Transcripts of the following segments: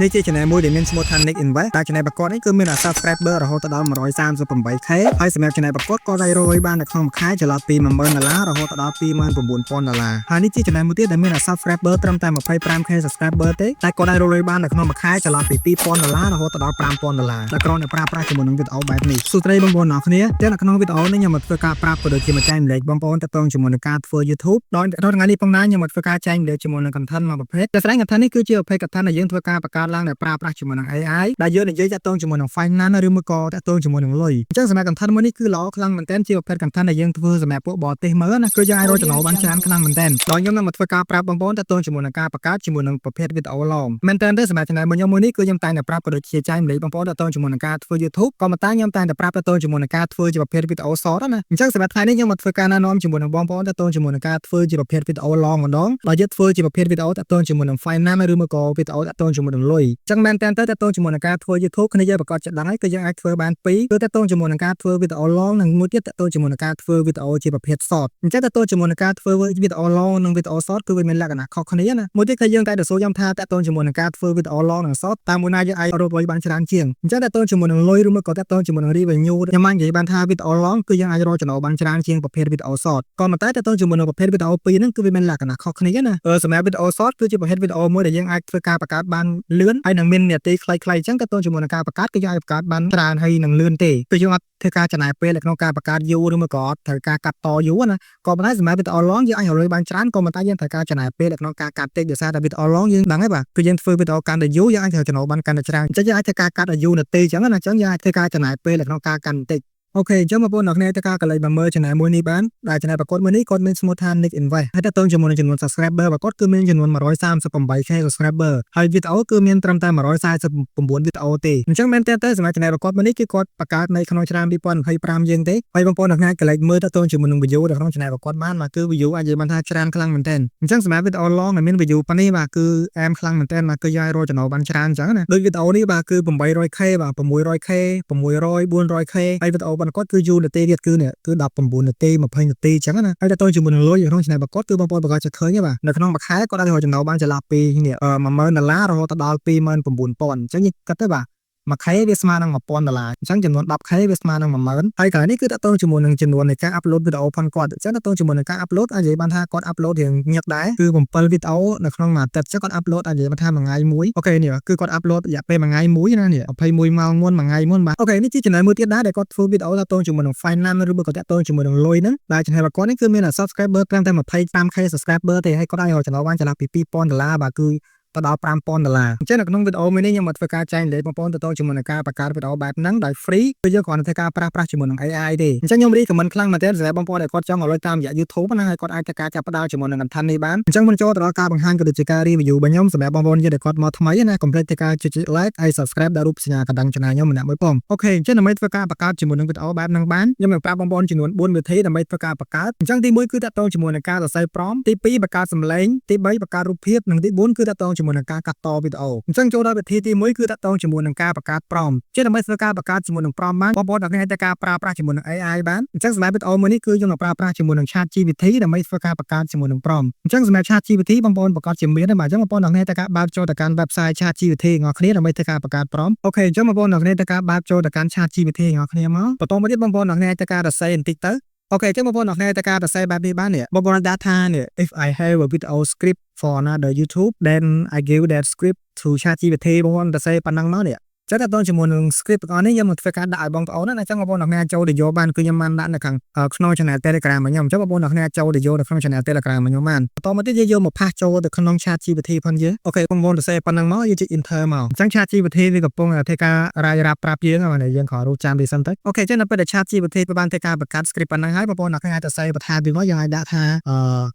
នេះជា channel មួយដែលមានឈ្មោះថា Nick Invest ដែល channel ប្រកបនេះគឺមាន subscriber រហូតដល់ 138k ហើយសម្រាប់ channel ប្រកបក៏រកបាននៅក្នុងមួយខែចន្លោះពី $10000 រហូតដល់ $29000 ហើយនេះជា channel មួយទៀតដែលមាន subscriber ត្រឹមតែ 25k subscriber ទេតែក៏រកបាននៅក្នុងមួយខែចន្លោះពី$2000 រហូតដល់$5000 តែគ្រាន់តែប្រើប្រាស់ជាមួយនឹងវីដេអូបែបនេះសួស្តីបងប្អូនអរគ្នាតែនៅក្នុងវីដេអូនេះខ្ញុំមកធ្វើការប្រាប់ក៏ដូចជាមកចែកម្លែកបងប្អូនទាក់ទងជាមួយនឹងការធ្វើ YouTube ដោយថ្ងៃនេះផងដែរខ្ញុំមកធ្វើការចែកម្លែកជាមួយនឹង content មួយប្រភេទតែស្ដែង content នេះគឺជាប្រភេទ content ដែលយើងធ្វើការបង្កើតឡើងដោយប្រើប្រាស់ជាមួយនឹង AI ដែលយើងនិយាយទាក់ទងជាមួយនឹង finance ឬមួយក៏ទាក់ទងជាមួយនឹងលុយអញ្ចឹងសម្រាប់ content មួយនេះគឺល្អខ្លាំងមែនទែនជាប្រភេទ content ដែលយើងធ្វើសម្រាប់ពួកបរទេសមើលណាគឺយើងអាចរកចំណូលបានច្រើនខ្លាំងមែនទែនដោយខ្ញុំនឹងមកធ្វើការប្រាប់បងប្អូនទាក់ទងជាមួយនឹងការបង្កើតជាមួយនឹងប្រភេទវីដេអូឡងមែនទែនទេសម្រាប់ channel ខ្ញុំមួយនេះគឺខ្ញុំតែងតែប្រាប់ក៏ដូចជាចែកម្លែកបងប្អូនទាក់ទងជាមួយនឹងការធ្វើ YouTube ក៏ប៉ុន្តែខ្ញុំតែងតែប្រាប់ទាក់ទងជាមួយនឹងការធ្វើជាប្រភេទវីដេអូ short ណាអញ្ចឹងសម្រាប់ថ្ងៃនេះខ្ញុំមកធ្វើការណែនាំជាមួយនឹងបងប្អូនទាក់ទងជាមួយនឹងការធ្វើជាប្រភេទវីដេអូឡងម្ដងដោយយើងធ្វើជាប្រភេទវីដេអូទាក់ទងជាមួយនឹង finance ឬមួយក៏វីដេអូទាក់ទងជាមួយនឹងលុយអញ្ចឹងមែនតើទាក់ទងជាមួយនឹងការធ្វើ YouTube គ្នាយើងប្រកាសចិត្តដឹងហើយគឺយើងអាចធ្វើបានពីរគឺទាក់ទងជាមួយនឹងការធ្វើវីដេអូឡងនិងមួយទៀតទាក់ទងជាមួយនឹងការធ្វើវីដេអូជាប្រភេទ short អញ្ចឹងទាក់ទងជាមួយនឹងការធ្វើវីដេអូឡងនិងវីដេអូ short គឺវាមានលក្ខណៈខុសគ្នាណាមួយទៀតគឺយើងតែទៅសួរខ្ញុំថាទាក់ទងជាមួយនឹងការធ្វើវីដេអូឡងនិង short តាមមួយណាយើងអាចរកលុយបានច្រើនជាងអញ្ចឹងទាក់ទងជាមួយនឹងលុយឬមួយក៏ទាក់ទងជាមួយនឹង revenue ខ្ញុំបាននិយាយបានថាវីដេអូឡងគឺយើងអាចរកចំណូលបានច្រើនជាងប្រភេទវីដេអូ short ក៏ប៉ុន្តែទាក់ទងជាមួយនឹងប្រភេទវីដេអូពីរហ្នឹងគឺវាមានលក្ខណៈខុសគ្នាណាសម្រាប់វីដេអូ short គឺជាប្រភេទវីដេអូមួយដែលយើងអាចធ្វើការបង្កើតបានលឿនហើយនឹងមាននាទីខ្លីៗអញ្ចឹងទាក់ទងជាមួយនឹងការបង្កើតគឺយើងអាចបង្កើតបានច្រើនហើយនឹងលឿនទេគឺយើងអត់ធ្វើការចំណាយពេលនៅក្នុងការបង្កើតយូរឬមួយក៏ត្រូវការកាត់តយូរណាក៏ប៉ុន្តែសម្រាប់វីដេអូឡងយើងអាចរកបានច្រើនក៏ប៉ុន្តែយើងត្រូវការចំណាយពេលនៅក្នុងការកាត់តិចដោយសារតែវីដេអូឡងយើងដឹងហើយបាទគឺយើងធ្វើវីដេអូកាន់តែយូរយើងអាចត្រូវចំណូលបានកាន់តែច្រើនអញ្ចឹងយើងអាចធ្វើការកាត់ឲ្យយូរនាទីអញ្ចឹងណាអញ្ចឹងយើងអាចធ្វើការចំណាយពេលនៅក្នុងការកាន់តិចអូខេអញ្ចឹងបងប្អូនអ្នកគ្នាទៅការកលេចមកមើល channel មួយនេះបានដែល channel ប្រកបមួយនេះគាត់មានឈ្មោះថា Nick Invest ហើយតើតើជាមួយនឹងចំនួន subscriber ប្រកបគឺមានចំនួន 138k subscriber ហើយវីដេអូគឺមានត្រឹមតែ149វីដេអូទេអញ្ចឹងមែនតើសម្រាប់ channel ប្រកបមួយនេះគឺគាត់បង្កើតនៅក្នុងឆ្នាំ2025យើងទេហើយបងប្អូនអ្នកគ្នាកលេចមើលតើតើជាមួយនឹង view នៅក្នុង channel ប្រកបបានមកគឺ view អាចនិយាយបានថាច្រើនខ្លាំងមែនតើអញ្ចឹងសម្រាប់វីដេអូ long ដែលមាន view ប៉ុណ្នេះបាទគឺអែមខ្លាំងមែនតើមកគឺយើងរកចំណូលបានច្រើនអញ្ចឹងណាដូចវីដេអូនេះបាទគឺ 800k បាទ 600k 600 400k ហើយវីដេអូរបស់គាត់គឺយូរនាទីទៀតគឺ19នាទី20នាទីអញ្ចឹងណាហើយតើតើជាមួយនឹងលុយក្នុង channel ប្រកបគឺបងប្អូនប្រកាសចិត្តឃើញទេបាទនៅក្នុងមួយខែគាត់អាចរកចំណូលបានចន្លោះពីនេះ$10000រហូតដល់29000អញ្ចឹងគិតទៅបាទមួយខែវាស្មើនឹង$1000អញ្ចឹងចំនួន 10k វាស្មើនឹង10000ហើយកន្លែងនេះគឺតើតើជាមួយនឹងចំនួននៃការ upload វីដេអូផងគាត់អញ្ចឹងតើតើជាមួយនឹងការ upload អាចនិយាយបានថាគាត់ upload រៀងញឹកដែរគឺ7វីដេអូនៅក្នុងមួយអាទិត្យអញ្ចឹងគាត់ upload អាចនិយាយបានថាមួយថ្ងៃមួយអូខេនេះគឺគាត់ upload រយៈពេលមួយថ្ងៃមួយណានេះ21ម៉ោងមុនមួយថ្ងៃមុនបាទអូខេនេះជា channel មួយទៀតដែរដែលគាត់ធ្វើវីដេអូតើតើជាមួយនឹង finance ឬក៏តើតើជាមួយនឹងលុយហ្នឹងដែល channel របស់គាត់នេះគឺមាន subscriber ត្រឹមតែ 25k subscriber ទេហើយគាត់អាចរកចំណូលបានចន្លោះពី$2000បាទគឺទៅដល់$5000អញ្ចឹងនៅក្នុងវីដេអូមួយនេះខ្ញុំមកធ្វើការចែកម្លែកបងប្អូនទៅជាមួយនឹងការបង្កើតវីដេអូបែបហ្នឹងដោយ free គឺយើងគ្រាន់តែធ្វើការប្រើប្រាស់ជាមួយនឹង AI ទេអញ្ចឹងខ្ញុំរីកមិនខ្លាំងមែនទែនសម្រាប់បងប្អូនដែលគាត់ចង់ឲ្យលុយតាមរយៈ YouTube ណាហើយគាត់អាចធ្វើការចាប់ផ្ដើមជាមួយនឹង content នេះបានអញ្ចឹងមុនចូលទៅដល់ការបង្ហាញក៏ដូចជាការ review របស់ខ្ញុំសម្រាប់បងប្អូនដែលគាត់មកថ្មីណាកុំភ្លេចធ្វើការចុច like ហើយ subscribe ដល់រូបសញ្ញាកណ្ដឹង channel ខ្ញុំម្នាក់មួយផងអូខេអញ្ចឹងដើម្បីធ្វើការបង្កើតជាមួយនឹងវីដេអូបែបហ្នឹងបានខ្ញុំនឹងប្រាប់បងប្អូនចំនួន4វិធីដើម្បីធ្វើការបង្កើតអញ្ចឹងទី1គឺតាក់ទងជាមួយនឹងការសរសេរ prompt ទី2បង្កើតសំឡេងទី3បង្កើតរូបភាពនិងទី4គឺតាក់ទងជាមួយនឹងការកាត់តវីដេអូអញ្ចឹងចូលដល់វិធីទី1គឺតាក់ទងជាមួយនឹងការបង្កើត prompt ជាដើម្បីធ្វើការបង្កើតជាមួយនឹង prompt បានបងប្អូនអ្នកអាចធ្វើការប្រើប្រាស់ជាមួយនឹង AI បានអញ្ចឹងសម្រាប់វីដេអូមួយនេះគឺខ្ញុំនឹងប្រើប្រាស់ជាមួយនឹង ChatGPT ដើម្បីធ្វើការបង្កើតជាមួយនឹង prompt អញ្ចឹងសម្រាប់ ChatGPT បងប្អូនប្រកាសជាមានដែរបាទអញ្ចឹងបងប្អូនអ្នកធ្វើការបើកចូលទៅកាន់ website ChatGPT អ្នកគ្នាដើម្បីធ្វើការបង្កើត prompt អូខេអញ្ចឹងបងប្អូនអ្នកធ្វើការបើកចូលទៅកាន់ ChatGPT អ្នកគ្នាមកបន្តមកទៀតបងប្អូនអ្នកធ្វើការសរសេរបន្តិចទៅអូខេអញ្ចឹងបងប្អូនអ្នកធ្វើការសរសេរបែបនេះបាននេះបងប្អូនដាក់ថានេះ if I have a video script for another YouTube then I give that script to ChatGPT បងប្អូនសរសេរប៉ុណ្ណឹងមកនេះចឹងតើតើជាមួយនឹង script ទាំងអស់នេះខ្ញុំនឹងធ្វើការដាក់ឲ្យបងប្អូនណាអញ្ចឹងបងប្អូនអ្នកចូលទៅយកបានគឺខ្ញុំបានដាក់នៅខាងក្នុង channel Telegram របស់ខ្ញុំអញ្ចឹងបងប្អូនអ្នកចូលទៅយកនៅក្នុង channel Telegram របស់ខ្ញុំបានបន្តមកទៀតយើងយកមកផាសចូលទៅក្នុង ChatGPT ផងយើងអូខេបងប្អូនសរសេរប៉ុណ្ណឹងមកយើងចុច enter មកអញ្ចឹង ChatGPT វាកំពុងធ្វើការរាយរាប់ប្រាប់យើងហើយយើងក៏រកចាំវាសិនទៅអូខេអញ្ចឹងនៅពេលដែល ChatGPT បានធ្វើការបង្កើត script ប៉ុណ្ណឹងហើយបងប្អូនអ្នកអាចសរសេរបន្ថែមពីមកយើងអាចដាក់ថា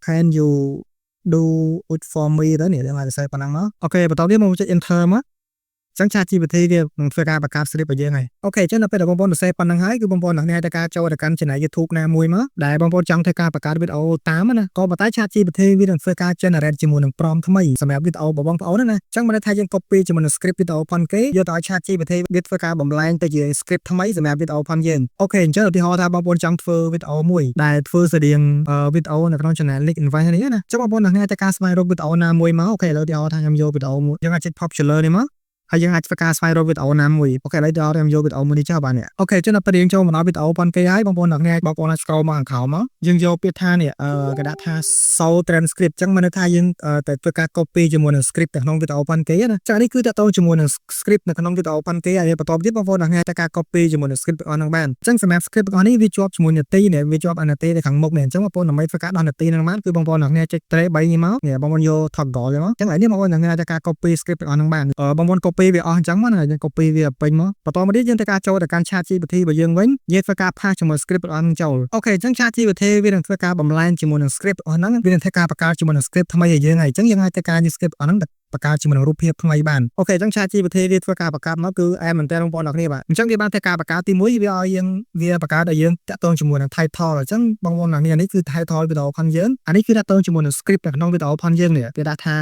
can you do it for me ទៅនេះយើងអាចសរសេរប៉ុណ្ណឹងមកអូខេបន្តទៀតមកចុច enter មកចឹង ChatGPT វានឹងធ្វើការបង្កើត script ឲ្យយើងហើយអូខេអញ្ចឹងនៅពេលដែលបងប្អូនសរសេរប៉ុណ្ណឹងហើយគឺបងប្អូនអ្នកធ្វើការចូលទៅកាន់ channel YouTube ណាមួយមកដែលបងប្អូនចង់ធ្វើការបង្កើតវីដេអូតាមណាក៏ប៉ុន្តែ ChatGPT វានឹងធ្វើការ generate ជាមួយនឹង prompt ថ្មីសម្រាប់វីដេអូរបស់បងប្អូនណាអញ្ចឹងមិនថាយើង copy ជាមួយនឹង script វីដេអូផងគេយកទៅឲ្យ ChatGPT វាធ្វើការបំលែងទៅជា script ថ្មីសម្រាប់វីដេអូផងយើងអូខេអញ្ចឹងឧទាហរណ៍ថាបងប្អូនចង់ធ្វើវីដេអូមួយដែលធ្វើស្តៀងវីដេអូនៅក្នុង channel Nick Invest នេះណាអញ្ចឹងបងប្អូនអ្នកធ្វើការស្វែងរកវីដេអូណាមួយមកអូខេឥឡូវឧទាហរណ៍ថាខ្ញុំយកវីដេអូមួយយើងអាចចុច popular នេះមក ហើយយើងអាចធ្វើការស្វែងរកវីដេអូណាមួយអូខេឥឡូវដល់ខ្ញុំយកវីដេអូមួយនេះចុះបាទនេះអូខេចឹងដល់ពេលយើងចូលមកដល់វីដេអូប៉ុនគេហើយបងប្អូនអ្នកបងប្អូនអាច scroll មកខាងក្រោមមកយើងយកពាក្យថានេះគេដាក់ថា soul transcript ចឹងមានន័យថាយើងតែធ្វើការ copy ជាមួយនឹង script នៅក្នុងវីដេអូប៉ុនគេណាចឹងនេះគឺតើតជាមួយនឹង script នៅក្នុងវីដេអូប៉ុនគេហើយបន្តទៀតបងប្អូនអ្នកតែការ copy ជាមួយនឹង script ទាំងអស់ហ្នឹងបានចឹងសម្រាប់ script ទាំងអស់នេះវាជាប់ជាមួយនាទីនេះវាជាប់អានាទីនៅខាងមុខនេះអញ្ចឹងបងប្អូនដើម្បីធ្វើការដោះនាទីហ្នឹងបានគឺបងប្អូនអ្នកចុច tray 3នេះមកនេះបងប្អូនយក toggle ហ្នឹងមកចឹងឥឡូវនេះបងប្អូនអ្នកតែការ copy script ទាំងអស់ហ្នឹងបានបងប្អូន copy វាអស់អញ្ចឹងមកយើង copy វាពេញមកបន្តមកទៀតយើងធ្វើការចូលទៅកាន់ ChatGPT របស់យើងវិញយើងធ្វើការ pass ជាមួយ script ទាំងអស់ហ្នឹងចូលអូខេអញ្ចឹង ChatGPT វានឹងធ្វើការបំលែងជាមួយនឹង script ទាំងអស់ហ្នឹងវានឹងធ្វើការបង្កើតជាមួយនឹង script ថ្មីឲ្យយើងហើយអញ្ចឹងយើងអាចធ្វើការ use script ទាំងអស់ហ្នឹងបង្កើតជាមួយនឹងរូបភាពថ្មីបានអូខេអញ្ចឹង ChatGPT វាធ្វើការបង្កើតមកគឺអែមមែនតើបងប្អូនអ្នកគ្នាបាទអញ្ចឹងវាបានធ្វើការបង្កើតទី1វាឲ្យយើងវាបង្កើតឲ្យយើងតាក់ទងជាមួយនឹង title អញ្ចឹងបងប្អូនអ្នកគ្នានេះគឺ title វីដេអូផងយើងអានេះគឺតាក់ទងជាមួយនឹង script នៅក្នុងវីដេអូផងយើងនេះវាដាក់ថា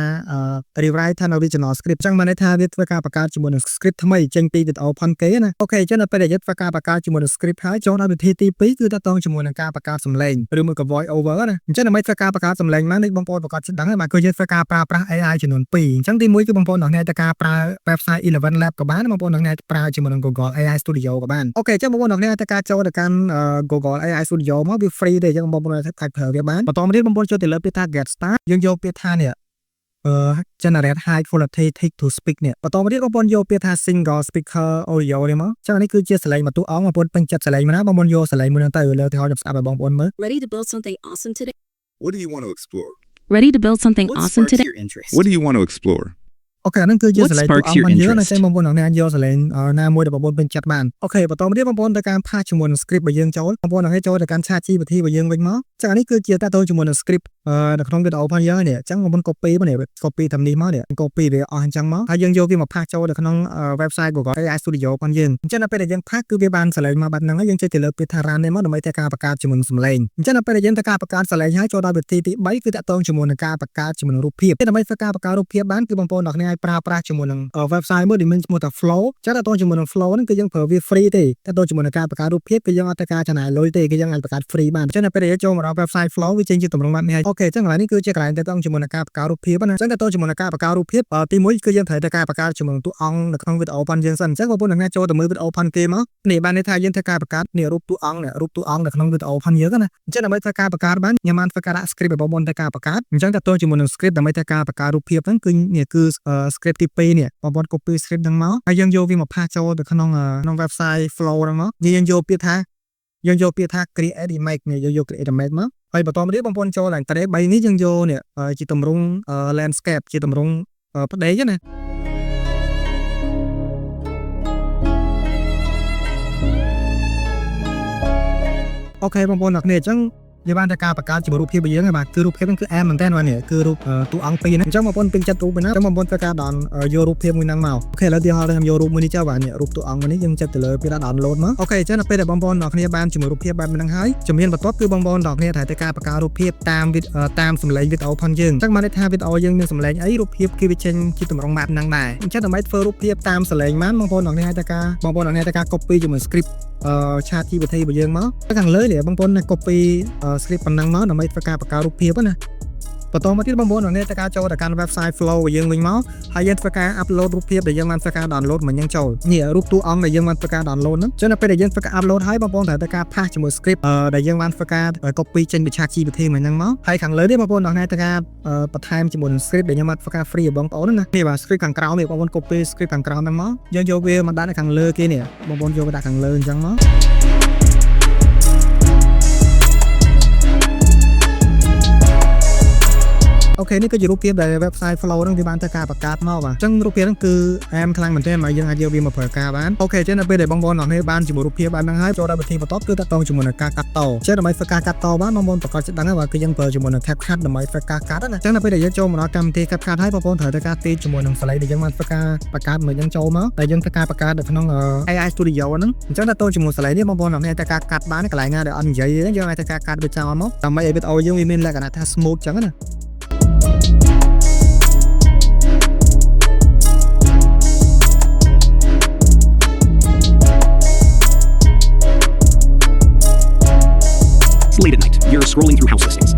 rewrite an original script អញ្ចឹងមានន័យថាវាធ្វើការបង្កើតជាមួយនឹង script ថ្មីចេញពីវីដេអូផងគេណាអូខេអញ្ចឹងដល់ពេលដែលយើងធ្វើការបង្កើតជាមួយនឹង script ហើយចូលដល់វិធីទី2គឺតាក់ទងជាមួយនឹងការបង្កើតសំឡេងឬមួយក៏ voice over ណាអញ្ចឹងដើម្បីធ្វើការបង្កើតសំឡេងមកនេះបងប្អូនប្រកាសដឹងហើយបាទគឺយើងធ្វើការប្រើប្រាស់ AI ចំនួន2អញ្ចឹងទី1គឺបងប្អូនអ្នកតែការប្រើ website Eleven Lab ក៏បានបងប្អូនអ្នកប្រើជាមួយនឹង Google AI Studio ក៏បានអូខេអញ្ចឹងបងប្អូនអ្នកតែការចូលទៅកាន់ Google AI Studio មកវា free ទេអញ្ចឹងបងប្អូនអាចប្រើវាបានបន្តមកទៀតបងប្អូនចូលទៅលើពាក្យថា get start យើងយកពាក្យថានេះgenerate high quality text to speak នេះបន្តមកទៀតបងប្អូនយកពាក្យថា single speaker audio នេះមកចឹងនេះគឺជាសលេងមកទូអង្គបងប្អូនពេញចិត្តសលេងមកណាបងប្អូនយកសលេងមួយហ្នឹងទៅលើទីហោខ្ញុំស្ដាប់ឲ្យបងប្អូនមើល Ready to build something awesome today? What do you want to explore? Ready to build something What awesome sparks today? your interest? What do you want to explore? អូខេហ្នឹងគឺជាសលេងទូអង្គរបស់យើងណាចឹងបងប្អូនអ្នកយកសលេងណាមួយដែលបងប្អូនពេញចិត្តបានអូខេបន្តមកទៀតបងប្អូនទៅការ pass ជាមួយនឹង script របស់យើងចូលបងប្អូនអ្នកចូលទៅកាន់ ChatGPT របស់យើងវិញមកចឹងនេះគឺជាតាក់ទងជាមួយនឹង script នៅក្នុងវីដេអូផងយើងនេះចឹងបងប្អូន copy មកនេះ copy តាមនេះមកនេះ copy វាអស់អញ្ចឹងមកហើយយើងយកវាមក pass ចូលទៅក្នុង website Google AI Studio ផងយើងអញ្ចឹងដល់ពេលដែលយើង pass គឺវាបានសលេងមកបាត់ហ្នឹងហើយយើងចុចទៅលើពាក្យថា run នេះមកដើម្បីធ្វើការបង្កើតជាមួយនឹងសំឡេងអញ្ចឹងដល់ពេលដែលយើងធ្វើការបង្កើតសលេងហើយចូលដល់វិធីទី3គឺតាក់ទងជាមួយនឹងការបង្កើតជាមួយនឹងរូបភាពដើម្បីធ្វើការបង្កើតរូបភាពបានគឺបងប្អូនអ្នកអាចប្រើប្រាស់ជាមួយនឹង website មួយដែលមានឈ្មោះថា Flow ចឹងតាក់ទងជាមួយនឹង Flow ហ្នឹងគឺយើងប្រើវា free ទេតាក់ទងជាមួយនឹងការបង្កើតរូបភាពគឺយើងអត់ត្រូវការចំណាយលុយទេគឺយើងអាចបង្កើត free បានអញ្ចឹងដល់ពេលដែលយើងចូលមកដល់ website Flow វាចេញជាទម្រង់បែបនេះហើយអូខេចឹងកន្លែងនេះគឺជាកន្លែងតាក់ទងជាមួយនឹងការបង្កើតរូបភាពណាអញ្ចឹងតាក់ទងជាមួយនឹងការបង្កើតរូបភាពទី1គឺយើងត្រូវតែការបង្កើតជាមួយនឹងតួអង្គនៅក្នុងវីដេអូប៉ុនយើងសិនអញ្ចឹងបងប្អូនអ្នកចូលទៅមើលវីដេអូប៉ុនគេមកនេះបានន័យថាយើងធ្វើការបង្កើតនេះរូបតួអង្គនេះរូបតួអង្គនៅក្នុងវីដេអូប៉ុនយើងណាអញ្ចឹងដើម្បីធ្វើការបង្កើតបានខ្ញុំបានធ្វើការដាក់ script ឲ្យបងប្អូនធ្វើការបង្កើតអញ្ចឹងតាក់ទងជាមួយនឹង script ដើម្បីធ្វើការបង្កើតរូបភាពហ្នឹងគឺនេះគឺ script ទី2នេះបងប្អូន copy script ហ្នឹងមកហើយយើងយកវាមក pass ចូលទៅក្នុង website Flow ហ្នឹងមកយើងយកពាក្យថា create image នេះយើងយក create image មកហើយបន្តមកទៀតបងប្អូនចូលឡើង tray 3នេះយើងយកនេះជាទម្រង់ landscape ជាទម្រង់ផ្ដេកណាអូខេបងប្អូនអ្នកគ្នាអញ្ចឹងវាបានតែការបង្កើតជារូបភាពរបស់យើងហើយបាទគឺរូបភាពហ្នឹងគឺអែមមែនតើបាទនេះគឺរូបតួអង្គពីរហ្នឹងអញ្ចឹងបងប្អូនពេញចិត្តរូបណាអញ្ចឹងបងប្អូនធ្វើការដល់យករូបភាពមួយហ្នឹងមកអូខេឥឡូវទីហោខ្ញុំយករូបមួយនេះចុះបាទនេះរូបតួអង្គមួយនេះយើងចិត្តទៅលើពេល download មកអូខេអញ្ចឹងដល់ពេលដែលបងប្អូនអ្នកគ្នាបានជាមួយរូបភាពបែបហ្នឹងហើយជំនាញបន្ទាប់គឺបងប្អូនអ្នកគ្នាត្រូវតែការបង្កើតរូបភាពតាមសំឡេងវីដេអូផងយើងអញ្ចឹងបានន័យថាវីដេអូយើងមានសំឡេងអីរូបភាពគឺវាចេញជាទម្រង់បែបហ្នឹងដែរអញ្ចឹងដើម្បីធ្វើរូបភាពតាមសំឡេងបានបងប្អូនអ្នកគ្នាត្រូវការ copy ជាមួយ script ChatGPT របស់យើងមកខាងលើនេះបងប្អូន copy script ប៉ុណ្ណឹងមកដើម្បីធ្វើការបង្កើតរូបភាពណាបន្តមកទៀតបងប្អូនអ្នកត្រូវការចូលទៅកាន់ website Flow របស់យើងវិញមកហើយយើងធ្វើការ upload រូបភាពដែលយើងបានធ្វើការ download មកយើងចូលនេះរូបតួអង្គដែលយើងបានធ្វើការ download ហ្នឹងចឹងដល់ពេលដែលយើងធ្វើការ upload ហើយបងប្អូនត្រូវការ pass ជាមួយ script ដែលយើងបានធ្វើការ copy ចេញពី ChatGPT មកហ្នឹងមកហើយខាងលើនេះបងប្អូនអ្នកត្រូវការបន្ថែមជាមួយនឹង script ដែលយើងបានធ្វើការ free របស់បងប្អូនណានេះបាទ script ខាងក្រោមនេះបងប្អូន copy script ខាងក្រោមហ្នឹងមកយើងយកវាមកដាក់នៅខាងលើគេនេះបងប្អូនយកវាដាក់ខាងលើអញ្ចឹងមកអូខេនេះគឺជារូបភាពដែល website Flow ហ្នឹងវាបានធ្វើការបង្កើតមកបាទអញ្ចឹងរូបភាពហ្នឹងគឺអែមខ្លាំងមែនទែនហើយយើងអាចយកវាមកប្រើការបានអូខេអញ្ចឹងនៅពេលដែលបងប្អូនអ្នកនេះបានជាមួយរូបភាពបែបហ្នឹងហើយចូលដល់វិធីបន្ទាប់គឺតាក់ទងជាមួយនឹងការកាត់តអញ្ចឹងដើម្បីធ្វើការកាត់តបានបងប្អូនប្រកាសចិត្តដឹងហើយបាទគឺយើងប្រើជាមួយនឹង CapCut ដើម្បីធ្វើការកាត់ណាអញ្ចឹងនៅពេលដែលយើងចូលមកដល់កម្មវិធី CapCut ហើយបងប្អូនត្រូវតែការទីជាមួយនឹងសលេងដែលយើងបានធ្វើការបង្កើតមកយើងចូលមកតែយើងធ្វើការបង្កើតនៅក្នុង AI Studio ហ្នឹងអញ្ចឹងតាក់ទងជាមួយសលេងនេះបងប្អូនអ្នកនេះត្រូវការកាត់បានកន្លែងណាដែលអត់និយាយទេយើងអាចធ្វើការកាត់វាចោលមកដើម្បីឲ្យវីដេអូយើងវាមានលក្ខណៈថា smooth អញ្ចឹងណា Late at night, you're scrolling through house listings.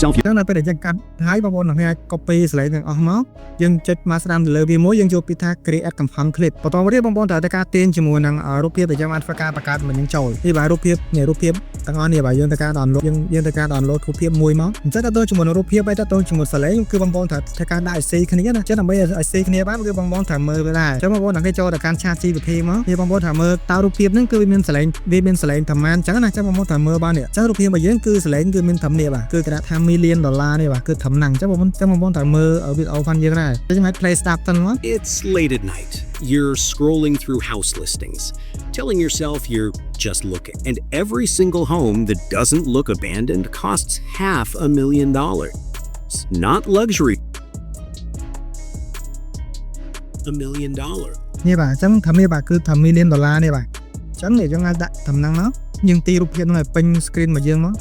yourself ចឹងនៅពេលដែលយើងកាត់ហើយបងប្អូនអ្នក copy ស្លេកទាំងអស់មកយើងចុចមកស្ដាំទៅលើវាមួយយើងចូលពីថា create compound clip បន្តមកទៀតបងប្អូនត្រូវតែការទាញជាមួយនឹងរូបភាពដែលយើងបានធ្វើការបង្កើតមិននឹងចូលនេះបាទរូបភាពទាំងអស់នេះបាទយើងត្រូវការ download យើងត្រូវការ download រូបភាពមួយមកអញ្ចឹងតើតើជាមួយនឹងរូបភាពហើយតើតើជាមួយសលេងគឺបងប្អូនត្រូវធ្វើការដាក់ឲ្យស៊ីគ្នាណាចឹងដើម្បីឲ្យស៊ីគ្នាបានគឺបងប្អូនត្រូវមើលវាដែរចឹងបងប្អូនអ្នកចូលទៅកាន់ chat GPT មកនេះបងប្អូនត្រូវមើលតើរូបភាពហ្នឹងគឺវាមានសលេងប្រមាណចឹងណាចឹងបងប្អូនត្រូវមើលបាននេះចឹងរូបភាពរបស់យើងគឺសលេងគឺមានត្រឹមនេះបាទគឺគេដាក់ថា million dollar នេះបាទគឺត្រឹមហ្នឹងចឹងបងប្អូនត្រូវមើលវីដេអូផងយើងដែរចឹងឲ្យ play stop ទៅមក It's late at night. You're scrolling through house listings, telling yourself you're just looking. And every single home that doesn't look abandoned costs $500,000. Not luxury. $1 million. នេះបាទចឹងថានេះបាទគឺថា million dollar នេះបាទចឹងនេះយើងអាចដាក់ត្រឹមហ្នឹងមកយើងទីរូបភាពហ្នឹងឲ្យពេញ screen របស់យើងមក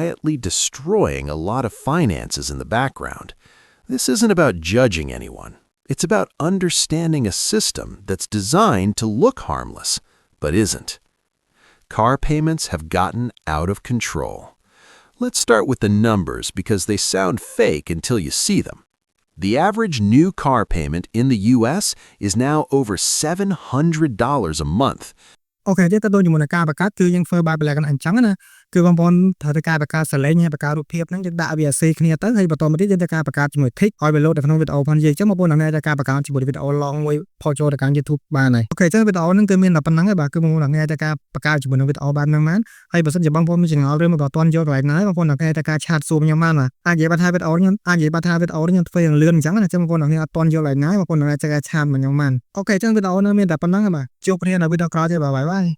quietly destroying a lot of finances in the background. This isn't about judging anyone. It's about understanding a system that's designed to look harmless, but isn't. Car payments have gotten out of control. Let's start with the numbers because they sound fake until you see them. The average new car payment in the US is now over $700 a month. អូខេទៀតទៅដូចជាមួយនឹងការបង្កើតគឺយើងធ្វើបែបលក្ខណៈអញ្ចឹងណាគឺបងប្អូនត្រូវតែការបង្កើតសលេងហើយបង្កើតរូបភាពហ្នឹងយើងដាក់វាស៊ីគ្នាទៅហើយបន្តមកទៀតយើងត្រូវការបង្កើតជាមួយ tick ឲ្យវា load នៅក្នុងវីដេអូផងយើងអញ្ចឹងបងប្អូនអ្នកត្រូវការបង្កើតជាមួយវីដេអូ long មួយផុសចូលទៅកាន់ YouTube បានហើយអូខេអញ្ចឹងវីដេអូហ្នឹងគឺមានតែប៉ុណ្្នឹងហើយបាទគឺបងប្អូនអ្នកត្រូវការបង្កើតជាមួយនឹងវីដេអូបែបហ្នឹងបានហើយបើសិនជាបងប្អូនមានចង្អល់ឬមកក៏អត់ទាន់យល់កន្លែងណាបងប្អូនអ្នកត្រូវការឆាតសួរខ្ញុំបានបាទអាចនិយាយបាត់ថាវីដេអូខ្ញុំធ្វើយ៉ាងលឿនអញ្ចឹងណាអញ្ចឹងបងប្អូនអ្នកអត់ទាន់យល់កន្លែងណាបងប្អូនអ្នកត្រូវការឆាតមកខ្ញុំបានអូខេអញ្ចឹងវីដេអូហ្នឹងមានតែប៉ុណ្្នឹងហើយបាទជួបគ្នានៅវីដេអូក្រោយទៀតបាទបាយ